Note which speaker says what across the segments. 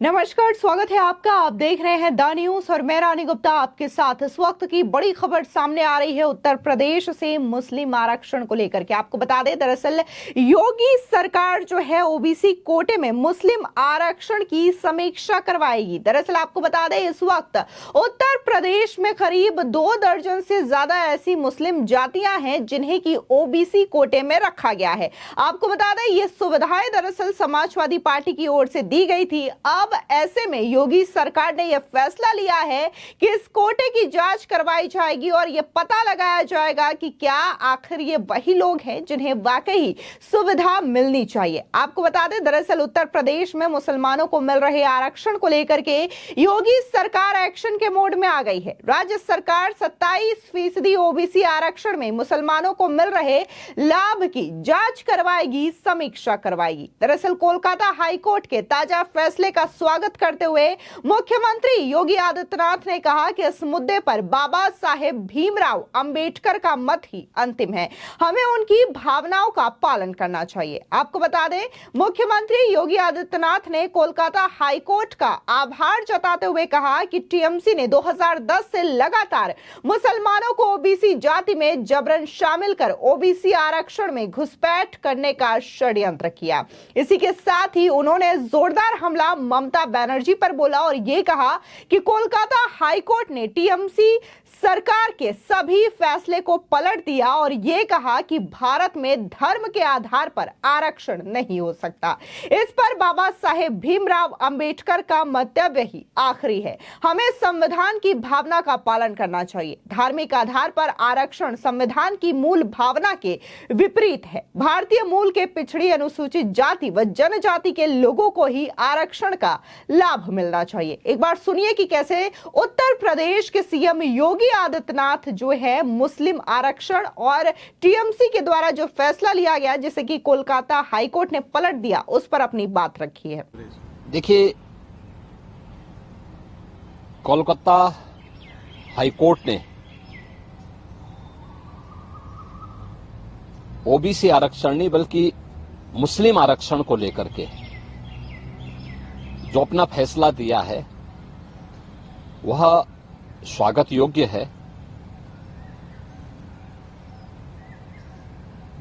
Speaker 1: नमस्कार, स्वागत है आपका। आप देख रहे हैं द न्यूज और मैं रानी गुप्ता आपके साथ। इस वक्त की बड़ी खबर सामने आ रही है उत्तर प्रदेश से मुस्लिम आरक्षण को लेकर के। आपको बता दें, दरअसल योगी सरकार जो है ओबीसी कोटे में मुस्लिम आरक्षण की समीक्षा करवाएगी। दरअसल आपको बता दें, इस वक्त उत्तर प्रदेश में करीब 2 दर्जन से ज्यादा ऐसी मुस्लिम जातियां हैं जिन्हें की ओबीसी कोटे में रखा गया है। आपको बता दें, ये सुविधाएं दरअसल समाजवादी पार्टी की ओर से दी गई थी। अब ऐसे में योगी सरकार ने यह फैसला लिया है कि इस कोटे की जांच करवाई जाएगी और यह पता लगाया जाएगा कि क्या आखिर ये वही लोग हैं जिन्हें वाकई सुविधा मिलनी चाहिए। आपको बता दें, दरअसल उत्तर प्रदेश में मुसलमानों को मिल रहे आरक्षण को लेकर के योगी सरकार एक्शन के मोड में आ गई है। राज्य सरकार 27% ओबीसी आरक्षण में मुसलमानों को मिल रहे लाभ की जांच करवाएगी, समीक्षा करवाएगी। दरअसल कोलकाता हाईकोर्ट के ताजा फैसले का स्वागत करते हुए मुख्यमंत्री योगी आदित्यनाथ ने कहा कि इस मुद्दे पर बाबा साहेब भीमराव अंबेडकर का मत ही अंतिम है, हमें उनकी भावनाओं का पालन करना चाहिए। आपको बता दें, मुख्यमंत्री योगी आदित्यनाथ ने कोलकाता हाईकोर्ट का आभार जताते हुए कहा कि टीएमसी ने 2010 से लगातार मुसलमानों को ओबीसी जाति में जबरन शामिल कर ओबीसी आरक्षण में घुसपैठ करने का षड्यंत्र किया। इसी के साथ ही उन्होंने जोरदार हमला ममता बनर्जी पर बोला और यह कहा कि कोलकाता हाईकोर्ट ने टीएमसी सरकार के सभी फैसले को पलट दिया और यह कहा कि भारत में धर्म के आधार पर आरक्षण नहीं हो सकता। इस पर बाबा साहेब भीमराव अंबेडकर का मंतव्य ही आखिरी है, हमें संविधान की भावना का पालन करना चाहिए। धार्मिक आधार पर आरक्षण संविधान की मूल भावना के विपरीत है। भारतीय मूल के पिछड़ी अनुसूचित जाति व जनजाति के लोगों को ही आरक्षण का लाभ मिलना चाहिए। एक बार सुनिए कि कैसे उत्तर प्रदेश के सीएम योगी आदित्यनाथ जो है मुस्लिम आरक्षण और टीएमसी के द्वारा जो फैसला लिया गया जिसे कि कोलकाता हाईकोर्ट ने पलट दिया, उस पर अपनी बात रखी है।
Speaker 2: देखिए, कोलकाता हाईकोर्ट ने ओबीसी आरक्षण नहीं बल्कि मुस्लिम आरक्षण को लेकर के जो अपना फैसला दिया है वह स्वागत योग्य है।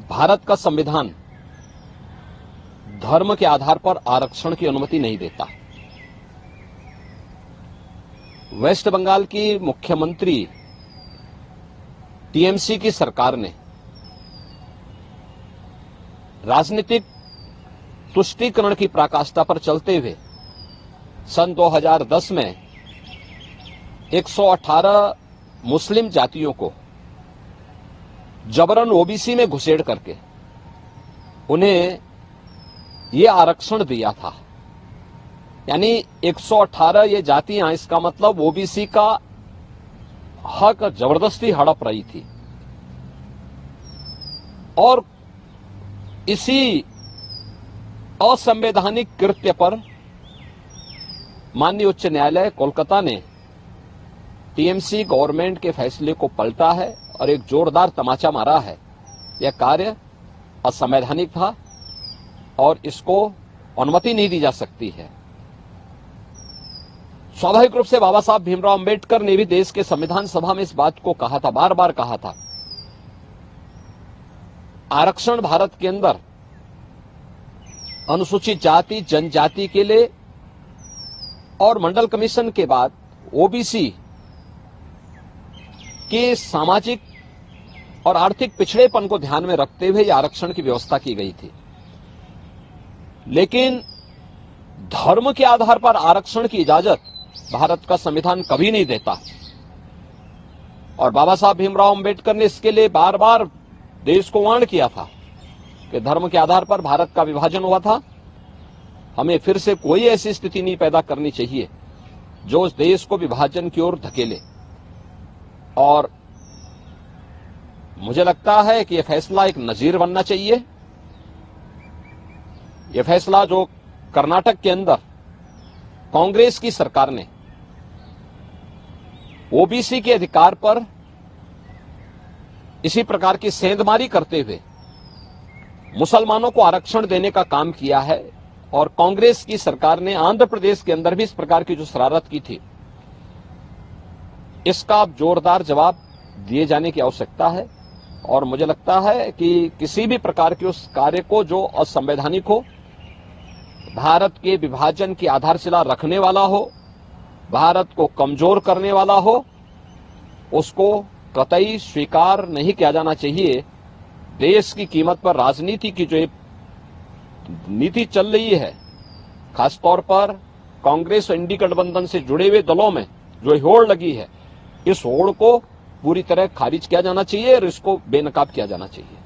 Speaker 2: भारत का संविधान धर्म के आधार पर आरक्षण की अनुमति नहीं देता। वेस्ट बंगाल की मुख्यमंत्री टीएमसी की सरकार ने राजनीतिक तुष्टीकरण की पराकाष्ठा पर चलते हुए सन 2010 में 118 मुस्लिम जातियों को जबरन ओबीसी में घुसेड़ करके उन्हें यह आरक्षण दिया था। यानी 118 ये जातियां, इसका मतलब ओबीसी का हक जबरदस्ती हड़प रही थी। और इसी असंवैधानिक कृत्य पर माननीय उच्च न्यायालय कोलकाता ने टीएमसी गवर्नमेंट के फैसले को पलटा है और एक जोरदार तमाचा मारा है। यह कार्य असंवैधानिक था और इसको अनुमति नहीं दी जा सकती है। स्वाभाविक रूप से बाबा साहब भीमराव अंबेडकर ने भी देश के संविधान सभा में इस बात को कहा था, बार बार कहा था। आरक्षण भारत के अंदर अनुसूचित जाति जनजाति के लिए और मंडल कमीशन के बाद ओबीसी के सामाजिक और आर्थिक पिछड़ेपन को ध्यान में रखते हुए आरक्षण की व्यवस्था की गई थी। लेकिन धर्म के आधार पर आरक्षण की इजाजत भारत का संविधान कभी नहीं देता और बाबा साहब भीमराव अंबेडकर ने इसके लिए बार बार देश को वार्न किया था कि धर्म के आधार पर भारत का विभाजन हुआ था। हमें फिर से कोई ऐसी स्थिति नहीं पैदा करनी चाहिए जो उस देश को विभाजन की ओर धकेले। और मुझे लगता है कि यह फैसला एक नजीर बनना चाहिए। यह फैसला जो कर्नाटक के अंदर कांग्रेस की सरकार ने ओबीसी के अधिकार पर इसी प्रकार की सेंधमारी करते हुए मुसलमानों को आरक्षण देने का काम किया है और कांग्रेस की सरकार ने आंध्र प्रदेश के अंदर भी इस प्रकार की जो शरारत की थी, इसका जोरदार जवाब दिए जाने की आवश्यकता है। और मुझे लगता है कि किसी भी प्रकार के उस कार्य को जो असंवैधानिक हो, भारत के विभाजन की आधारशिला रखने वाला हो, भारत को कमजोर करने वाला हो, उसको कतई स्वीकार नहीं किया जाना चाहिए। देश की कीमत पर राजनीति की जो नीति चल रही है, खासतौर पर कांग्रेस और इंडी गठबंधन से जुड़े हुए दलों में जो होड़ लगी है, इस होड़ को पूरी तरह खारिज किया जाना चाहिए और इसको बेनकाब किया जाना चाहिए।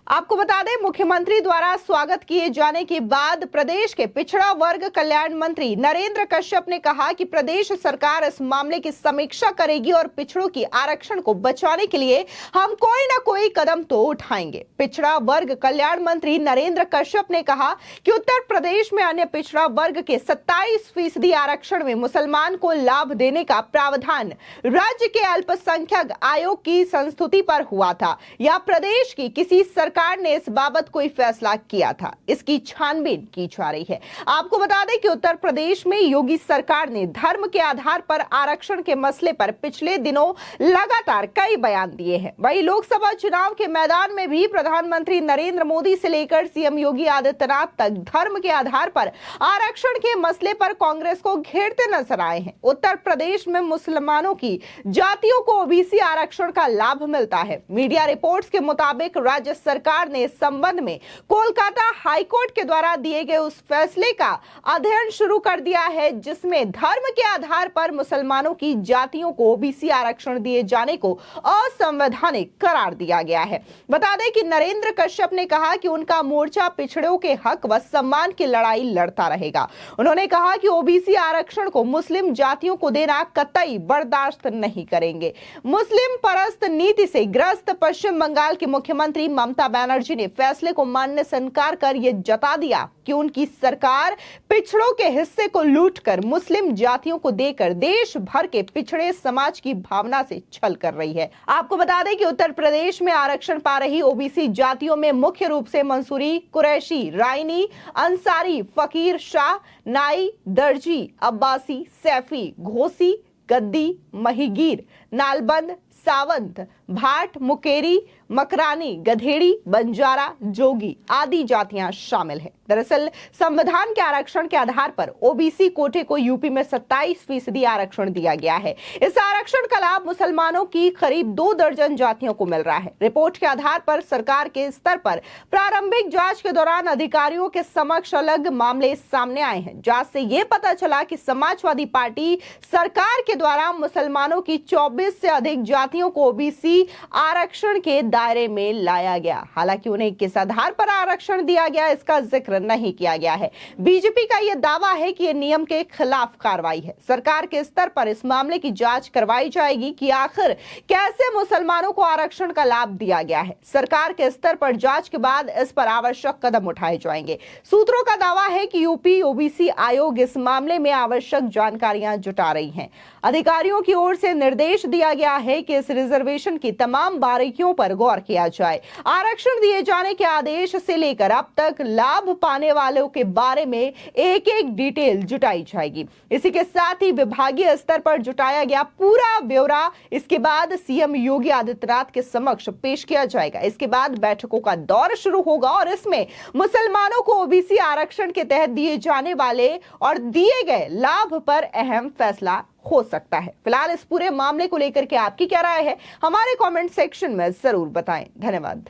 Speaker 1: आपको बता दें, मुख्यमंत्री द्वारा स्वागत किए जाने के बाद प्रदेश के पिछड़ा वर्ग कल्याण मंत्री नरेंद्र कश्यप ने कहा कि प्रदेश सरकार इस मामले की समीक्षा करेगी और पिछड़ों की आरक्षण को बचाने के लिए हम कोई ना कोई कदम तो उठाएंगे। पिछड़ा वर्ग कल्याण मंत्री नरेंद्र कश्यप ने कहा कि उत्तर प्रदेश में अन्य पिछड़ा वर्ग के 27% आरक्षण में मुसलमान को लाभ देने का प्रावधान राज्य के अल्पसंख्यक आयोग की संस्तुति पर हुआ था या प्रदेश की किसी सरकार ने इस बाबत कोई फैसला किया था, इसकी छानबीन की जा रही है। आपको बता दें कि उत्तर प्रदेश में योगी सरकार ने धर्म के आधार पर आरक्षण के मसले पर पिछले दिनों लगातार कई बयान दिए हैं। वहीं लोकसभा चुनाव के मैदान में भी प्रधानमंत्री नरेंद्र मोदी से लेकर सीएम योगी आदित्यनाथ तक धर्म के आधार पर आरक्षण के मसले पर कांग्रेस को घेरते नजर आए हैं। उत्तर प्रदेश में मुसलमानों की जातियों को ओबीसी आरक्षण का लाभ मिलता है। मीडिया रिपोर्ट्स के मुताबिक राज्य सरकार ने इस संबंध में कोलकाता हाईकोर्ट के द्वारा दिए गए उस फैसले का अध्ययन शुरू कर दिया है, जिसमें धर्म के आधार पर मुसलमानों की जातियों को ओबीसी आरक्षण दिए जाने को असंवैधानिक करार दिया गया है। बता दें कि नरेंद्र कश्यप ने कहा कि उनका मोर्चा पिछड़ों के हक व सम्मान की लड़ाई लड़ता रहेगा। उन्होंने कहा कि ओबीसी आरक्षण को मुस्लिम जातियों को देना कतई बर्दाश्त नहीं करेंगे। मुस्लिम परस्त नीति से ग्रस्त पश्चिम बंगाल की मुख्यमंत्री ममता बनर्जी ने फैसले को मानने से इनकार कर यह जता दिया कि उनकी सरकार पिछड़ों के हिस्से को लूटकर मुस्लिम जातियों को देकर देश भर के पिछड़े समाज की भावना से छल कर रही है। आपको बता दें कि उत्तर प्रदेश में आरक्षण पा रही ओबीसी जातियों में मुख्य रूप से मंसूरी, कुरैशी, राइनी, अंसारी, फकीर, शाह, नाई, दर्जी, अब्बासी, सैफी, घोसी, गद्दी, महिगीर, नालबंद, सावंत, भाट, मुकेरी, मकरानी, गधेड़ी, बंजारा, जोगी आदि जातियां शामिल हैं। दरअसल संविधान के आरक्षण के आधार पर ओबीसी कोटे को यूपी में 27% आरक्षण दिया गया है। इस आरक्षण का लाभ मुसलमानों की करीब 2 दर्जन जातियों को मिल रहा है। रिपोर्ट के आधार पर सरकार के स्तर पर प्रारंभिक जांच के दौरान अधिकारियों के समक्ष अलग मामले सामने आए हैं। जांच से यह पता चला कि समाजवादी पार्टी सरकार के द्वारा मुसलमानों की 24 से अधिक जातियों को ओबीसी आरक्षण के दायरे में लाया गया। हालांकि उन्हें किस आधार पर आरक्षण दिया गया, इसका जिक्र नहीं किया गया है। बीजेपी का यह दावा है कि यह नियम के खिलाफ कार्रवाई है। सरकार के स्तर पर इस मामले की जांच करवाई जाएगी कि आखिर कैसे मुसलमानों को आरक्षण का लाभ दिया गया है। सरकार के स्तर पर जांच के बाद इस पर आवश्यक कदम उठाए जाएंगे। सूत्रों का दावा है कि यूपी ओबीसी आयोग इस मामले में आवश्यक जानकारियां जुटा रही है। अधिकारियों की ओर से निर्देश दिया गया है कि इस रिजर्वेशन की तमाम बारीकियों पर गौर किया जाए। आरक्षण दिए जाने के आदेश से लेकर अब तक लाभ पाने वालों के बारे में एक एक डिटेल जुटाई जाएगी। इसी के साथ ही विभागीय स्तर पर जुटाया गया पूरा ब्यौरा इसके बाद सीएम योगी आदित्यनाथ के समक्ष पेश किया जाएगा। इसके बाद बैठकों का दौर शुरू होगा और इसमें मुसलमानों को ओबीसी आरक्षण के तहत दिए जाने वाले और दिए गए लाभ पर अहम फैसला हो सकता है। फिलहाल इस पूरे मामले को लेकर के आपकी क्या राय है, हमारे कमेंट सेक्शन में जरूर बताएं। धन्यवाद।